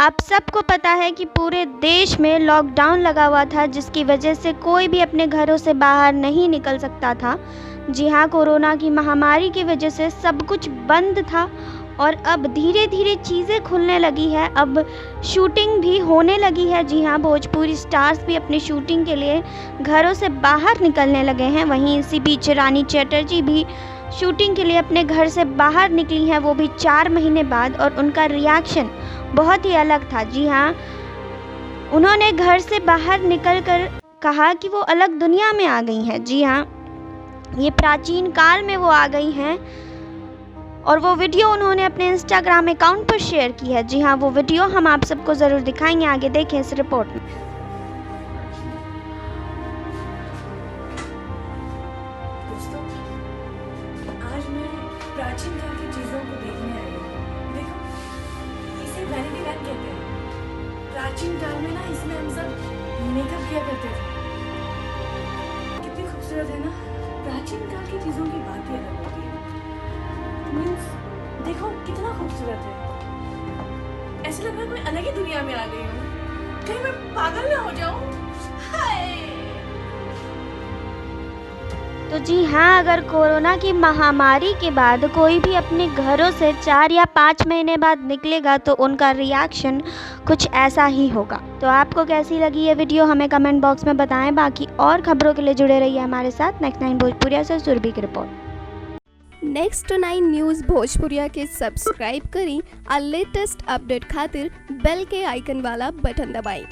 आप सबको पता है कि पूरे देश में लॉकडाउन लगा हुआ था, जिसकी वजह से कोई भी अपने घरों से बाहर नहीं निकल सकता था। जी हाँ, कोरोना की महामारी की वजह से सब कुछ बंद था और अब धीरे धीरे चीज़ें खुलने लगी है। अब शूटिंग भी होने लगी है। जी हाँ, भोजपुरी स्टार्स भी अपनी शूटिंग के लिए घरों से बाहर निकलने लगे हैं। वहीं इसी बीच रानी चटर्जी भी शूटिंग के लिए अपने घर से बाहर निकली हैं, वो भी 4 महीने बाद, और उनका रिएक्शन बहुत ही अलग था। जी हाँ, उन्होंने घर से बाहर निकलकर कहा कि वो अलग दुनिया में आ गई हैं। जी हाँ, ये प्राचीन काल में वो आ गई हैं और वो वीडियो उन्होंने अपने इंस्टाग्राम अकाउंट पर शेयर की है। जी हाँ, वो वीडियो हम आप सबको ज़रूर दिखाएंगे, आगे देखें इस रिपोर्ट में। दोस्तों, आज मैं प्राचीन काल की चीज़ों को देखने आई हूँ। देखो, इसे वैनिटी वैन कहते हैं। प्राचीन काल में ना इसमें हम सब मेकअप किया करते थे। कितनी खूबसूरत है ना। प्राचीन काल की चीज़ों की बात ही अलग होती है। मीन्स देखो कितना खूबसूरत है। ऐसा लग रहा है कोई अलग ही दुनिया में आ गई हूँ। कहीं मैं पागल ना हो जाऊँ। हाय। तो जी हाँ, अगर कोरोना की महामारी के बाद कोई भी अपने घरों से 4 या 5 महीने बाद निकलेगा तो उनका रिएक्शन कुछ ऐसा ही होगा। तो आपको कैसी लगी ये वीडियो हमें कमेंट बॉक्स में बताएं। बाकी और खबरों के लिए जुड़े रहिए हमारे साथ। नेक्स्ट 9 भोजपुरिया से सुरभि की रिपोर्ट। नेक्स्ट 9 न्यूज़ भोजपुरिया के सब्सक्राइब करी और लेटेस्ट अपडेट खातिर बेल के आइकन वाला बटन दबाएं।